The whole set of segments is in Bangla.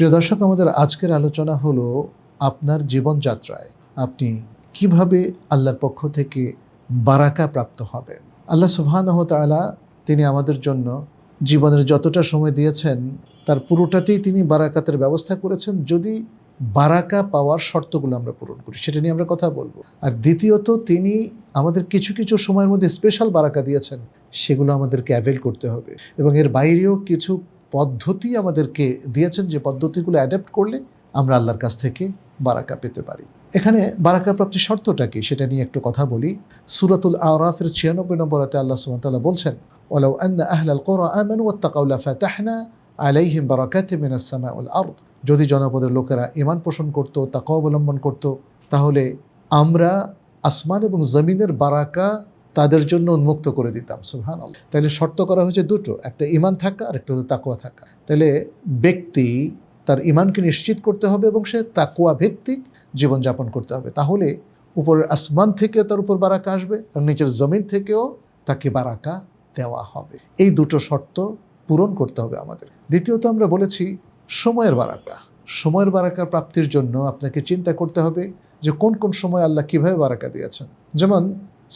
প্রিয় দর্শক, আমাদের আজকের আলোচনা হলো আপনার জীবনযাত্রায় আপনি কিভাবে আল্লাহর পক্ষ থেকে বারাকা প্রাপ্ত হবেন। আল্লাহ সুবহানাহু ওয়া তাআলা তিনি আমাদের জন্য জীবনের যতটা সময় দিয়েছেন তার পুরোটাতেই তিনি বারাকাতের ব্যবস্থা করেছেন, যদি বারাকা পাওয়ার শর্তগুলো আমরা পূরণ করি। সেটা নিয়ে আমরা কথা বলবো। আর দ্বিতীয়ত, তিনি আমাদের কিছু কিছু সময়ের মধ্যে স্পেশাল বারাকা দিয়েছেন, সেগুলো আমাদেরকে অ্যাভেল করতে হবে। এবং এর বাইরেও কিছু পদ্ধতি আমাদেরকে দিয়েছেন, যে পদ্ধতিগুলো অ্যাডাপ্ট করলে আমরা আল্লাহর কাছ থেকে বারাকা পেতে পারি। এখানে বারাকা প্রাপ্তির শর্তটা কি সেটা নিয়ে একটু কথা বলি। সূরাতুল আরাফের 96 নম্বর আয়াতে আল্লাহ সুবহানাহু ওয়া তাআলা বলছেন, ওয়ালাউ আন্না আহলাল কুরা আমানু ওয়াত্তাকাউ লাফাতাহনা আলাইহিম বারাকাতিম মিনাস সামাই ওয়াল আরদ। যদি জনপদের লোকেরা ঈমান পোষণ করত, তাকওয়া অবলম্বন করত, তাহলে আমরা আসমান এবং জমিনের বারাকা তাদের জন্য উন্মুক্ত করে দিতাম। সুবহানাল্লাহ। তাহলে শর্ত করা হয়েছে দুটো, একটা ঈমান থাকা আর একটা হলো তাকওয়া থাকা। তাহলে ব্যক্তি তার ঈমানকে নিশ্চিত করতে হবে এবং সে তাকওয়া ভিত্তিক জীবনযাপন করতে হবে। তাহলে উপরের আসমান থেকে তার উপর বারাকা আসবে আর নিচের জমিন থেকেও তাকে বারাকা দেওয়া হবে। এই দুটো শর্ত পূরণ করতে হবে আমাদের। দ্বিতীয়ত, আমরা বলেছি সময়ের বারাকা। সময়ের বারাকা প্রাপ্তির জন্য আপনাকে চিন্তা করতে হবে যে কোন কোন সময় আল্লাহ কিভাবে বারাকা দিয়েছেন। যেমন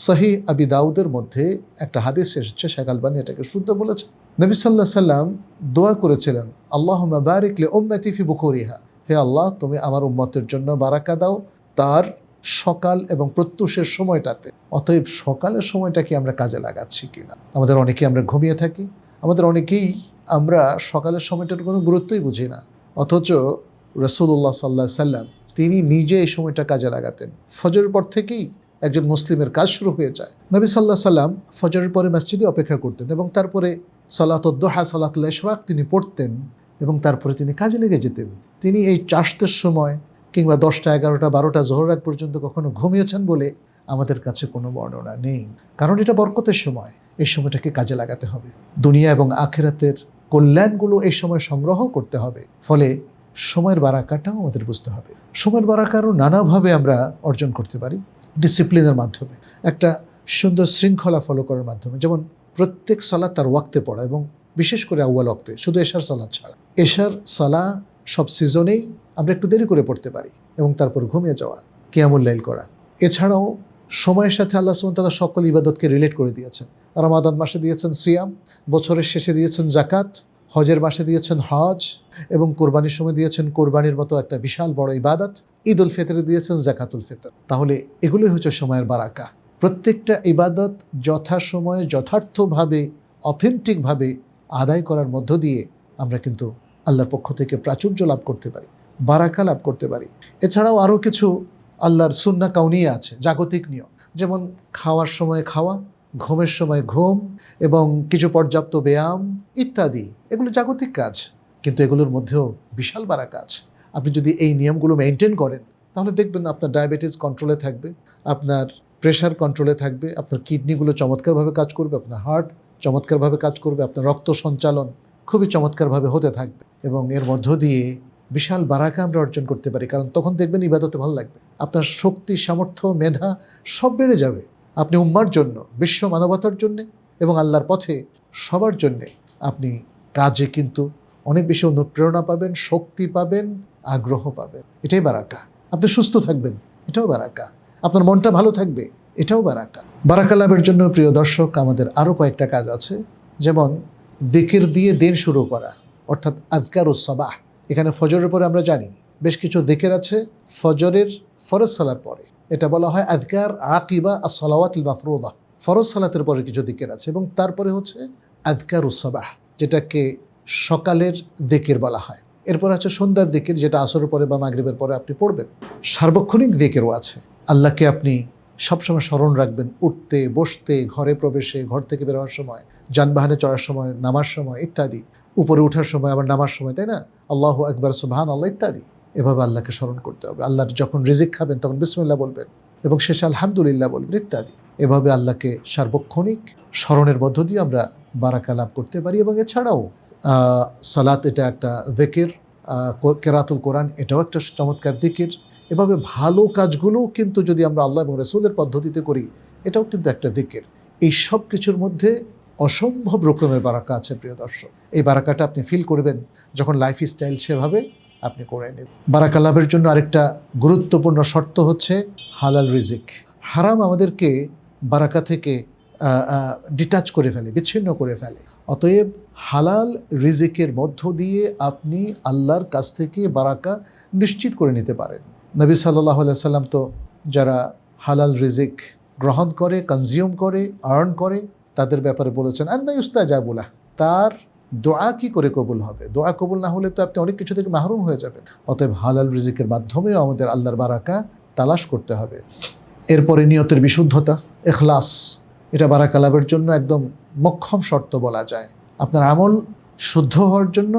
সহিহ আবি দাউদের মধ্যে একটা হাদিস এসেছে, শেখ আলবানী এটাকে শুদ্ধ বলেছে। নবী সাল্লাল্লাহু আলাইহি সাল্লাম দোয়া করেছিলেন, আল্লাহুম্মা বারিক লি উম্মতি ফি বুকুরিহা, হে আল্লাহ তুমি আমার উম্মতের জন্য বারাকা দাও তার সকাল এবং প্রত্যুষের সময়টাতে। অতএব সকালের সময়টা কি আমরা কাজে লাগাচ্ছি কিনা। আমাদের অনেকেই আমরা ঘুমিয়ে থাকি, আমাদের অনেকেই আমরা সকালের সময়টার কোনো গুরুত্বই বুঝি না। অথচ রাসূলুল্লাহ সাল্লাল্লাহু আলাইহি সাল্লাম তিনি নিজে এই সময়টা কাজে লাগাতেন। ফজরের পর থেকেই একজন মুসলিমের কাজ শুরু হয়ে যায়। নবী সাল্লাল্লাহু আলাইহি সাল্লাম ফজরের পরে মসজিদে অপেক্ষা করতেন এবং তারপরে সালাতুদ দুহা, সালাতুল ইশরাক তিনি পড়তেন এবং তারপরে তিনি কাজে লেগে যেতেন। তিনি এই চাষতের সময় কিংবা 10টা, 11টা, 12টা জোহর রাত পর্যন্ত কখনো ঘুমিয়েছেন বলে আমাদের কাছে কোনো বর্ণনা নেই। কারণ এটা বরকতের সময়, এই সময়টাকে কাজে লাগাতে হবে। দুনিয়া এবং আখিরাতের কল্যাণগুলো এই সময় সংগ্রহ করতে হবে। ফলে সময়ের বারাকাটাও আমাদের বুঝতে হবে। সময়ের বারাকারও নানাভাবে আমরা অর্জন করতে পারি। ডিসিপ্লিনের মাধ্যমে, একটা সুন্দর শৃঙ্খলা ফলো করার মাধ্যমে। যেমন প্রত্যেক সালাত তার ওয়াক্তে পড়া, এবং বিশেষ করে আউয়াল ওয়াক্তে, শুধু এশার সালাত ছাড়া। এশার সালা সব সিজনেই আমরা একটু দেরি করে পড়তে পারি এবং তারপর ঘুমিয়ে যাওয়া, কিয়ামুল লাইল করা। এছাড়াও সময়ের সাথে আল্লাহ সুবহানাহু ওয়া তাআলা সকল ইবাদতকে রিলেট করে দিয়েছেন। রমাদান মাসে দিয়েছেন সিয়াম, বছরের শেষে দিয়েছেন জাকাত, হজের মাসে দিয়েছেন হজ, এবং কোরবানির সময় দিয়েছেন কোরবানির মতো একটা বিশাল বড় ইবাদত। ঈদ উল ফিতরে দিয়েছেন যাকাতুল ফিতর। তাহলে এগুলোই হচ্ছে সময়ের বারাকা। প্রত্যেকটা ইবাদত যথাসময়ে যথার্থভাবে অথেন্টিকভাবে আদায় করার মধ্য দিয়ে আমরা কিন্তু আল্লাহর পক্ষ থেকে প্রাচুর্য লাভ করতে পারি, বারাকা লাভ করতে পারি। এছাড়াও আরও কিছু আল্লাহর সুন্নাহ কাউনিয়া আছে, জাগতিক নিয়ম। যেমন খাওয়ার সময় খাওয়া, ঘুমের সময় ঘুম, এবং কিছু পর্যাপ্ত ব্যায়াম ইত্যাদি। এগুলো জাগতিক কাজ, কিন্তু এগুলোর মধ্যেও বিশাল বারাকা আছে। আপনি যদি এই নিয়মগুলো মেনটেন করেন তাহলে দেখবেন আপনার ডায়াবেটিস কন্ট্রোলে থাকবে, আপনার প্রেশার কন্ট্রোলে থাকবে, আপনার কিডনিগুলো চমৎকারভাবে কাজ করবে, আপনার হার্ট চমৎকারভাবে কাজ করবে, আপনার রক্ত সঞ্চালন খুবই চমৎকারভাবে হতে থাকবে, এবং এর মধ্য দিয়ে বিশাল বারাকা আমরা অর্জন করতে পারি। কারণ তখন দেখবেন ইবাদতে ভালো লাগবে, আপনার শক্তি, সামর্থ্য, মেধা সব বেড়ে যাবে। আপনি উম্মার জন্য, বিশ্ব মানবতার জন্যে এবং আল্লাহর পথে সবার জন্যে আপনি কাজে কিন্তু অনেক বেশি অনুপ্রেরণা পাবেন, শক্তি পাবেন, আগ্রহ পাবেন। এটাই বারাকা। আপনি সুস্থ থাকবেন, এটাও বারাকা। আপনার মনটা ভালো থাকবে, এটাও বারাকা। বারাকা লাভের জন্য প্রিয় দর্শক, আমাদের আরও কয়েকটা কাজ আছে। যেমন যিকির দিয়ে দিন শুরু করা, অর্থাৎ আযকারুস সাবাহ। এখানে ফজরের পরে আমরা জানি বেশ কিছু যিকির আছে ফজরের ফরজ সালার পরে। এটা বলা হয় আযকার আকিবা আস-সালাওয়াতিল মাফরুদা। ফরজ সালাতের পরে কিছু যিকির আছে, এবং তারপরে হচ্ছে আযকারুস সাবাহ, যেটাকে সকালের যিকির বলা হয়। এরপর আছে সন্ধ্যার যিকির, যেটা আসরের পরে বা মাগরিবের পরে আপনি পড়বেন। সার্বক্ষণিক যিকিরও আছে, আল্লাহকে আপনি সবসময় স্মরণ রাখবেন, উঠতে বসতে, ঘরে প্রবেশে, ঘর থেকে বের হওয়ার সময়, যানবাহনে চড়ার সময়, নামার সময় ইত্যাদি, উপরে ওঠার সময়, আবার নামার সময়, তাই না? আল্লাহু আকবার, সুবহানাল্লাহ ইত্যাদি। এভাবে আল্লাহকে স্মরণ করতে হবে। আল্লাহর যখন রিজিক খাবেন তখন বিসমিল্লাহ বলবেন এবং শেষে আলহামদুলিল্লাহ বলবেন ইত্যাদি। এভাবে আল্লাহকে সার্বক্ষণিক স্মরণের মধ্য দিয়ে আমরা বারাকা লাভ করতে পারি। এবং এছাড়াও সালাত এটা একটা যিকির, কেরাতুল কোরআন এটাও একটা চমৎকার যিকির। এভাবে ভালো কাজগুলো কিন্তু যদি আমরা আল্লাহ এবং রাসূলের পদ্ধতিতে করি, এটাও কিন্তু একটা যিকির। এই সব কিছুর মধ্যে অসম্ভব রকমের বারাকা আছে প্রিয় দর্শক। এই বারাকাটা আপনি ফিল করবেন যখন লাইফ স্টাইল সেভাবে আপনি করে নিন। বারাকা লাভের জন্য আরেকটা গুরুত্বপূর্ণ শর্ত হচ্ছে হালাল রিজিক। হারাম আমাদেরকে বারাকা থেকে ডিটাচ করে ফেলে, বিচ্ছিন্ন করে ফেলে। অতএব হালাল রিজিকের মধ্য দিয়ে আপনি আল্লাহর কাছ থেকে বারাকা নিশ্চিত করে নিতে পারেন। নবী সাল্লাল্লাহু আলাইহি সাল্লাম তো যারা হালাল রিজিক গ্রহণ করে, কনজিউম করে, আর্ন করে, তাদের ব্যাপারে বলেছেন আন্না ইউস্তাজাবু লাহ, তার দোয়া কি করে কবুল হবে? দোয়া কবুল না হলে তো আপনি অনেক কিছু থেকে মাহরুম হয়ে যাবেন। অতএব হালাল রিজিকের মাধ্যমেও আমাদের আল্লাহর বারাকা তালাশ করতে হবে। এরপরে নিয়তের বিশুদ্ধতা, ইখলাস, এটা বারাকা লাভের জন্য একদম মোক্ষম শর্ত বলা যায়। আপনার আমল শুদ্ধ হওয়ার জন্য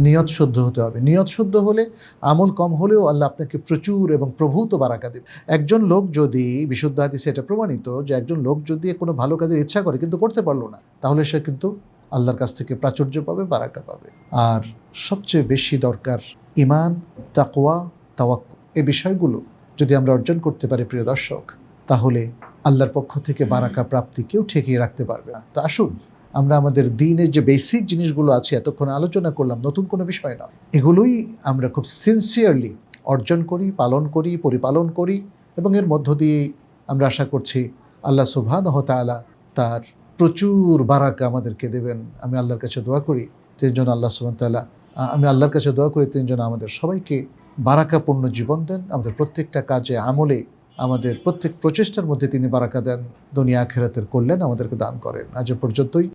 নিয়ত শুদ্ধ হতে হবে। নিয়ত শুদ্ধ হলে আমল কম হলেও আল্লাহ আপনাকে প্রচুর এবং প্রভূত বারাকা দেবে। একজন লোক যদি, বিশুদ্ধ হাদিসে এটা প্রমাণিত যে একজন লোক যদি কোনো ভালো কাজের ইচ্ছা করে কিন্তু করতে পারলো না, তাহলে সে কিন্তু আল্লাহর কাছ থেকে প্রাচুর্য পাবে, বারাকা পাবে। আর সবচেয়ে বেশি দরকার ঈমান, তাকওয়া, তাওয়াক্কুল। এই বিষয়গুলো যদি আমরা অর্জন করতে পারি প্রিয় দর্শক, তাহলে আল্লাহর পক্ষ থেকে বারাকা প্রাপ্তি কেউ ঠেকিয়ে রাখতে পারবে না। তো আসুন আমরা আমাদের দ্বীনের যে বেসিক জিনিসগুলো আছে এতক্ষণ আলোচনা করলাম, নতুন কোনো বিষয় নয়, এগুলোই আমরা খুব সিনসিয়ারলি অর্জন করি, পালন করি, পরিপালন করি, এবং এর মধ্য দিয়ে আমরা আশা করছি আল্লাহ সুবহানাহু ওয়া তাআলা তার প্রচুর বারাকা আমাদেরকে দেবেন। আমি আল্লাহর কাছে দোয়া করি তিনি যেন আল্লাহর কাছে দোয়া করি তিনি যেন আমাদের সবাইকে বারাকাপূর্ণ জীবন দেন, আমাদের প্রত্যেকটা কাজে, আমলে, আমাদের প্রত্যেক প্রচেষ্টার মধ্যে তিনি বারাকা দেন, দুনিয়া আখিরাতের কল্যাণ আমাদেরকে দান করেন। আজ পর্যন্তই।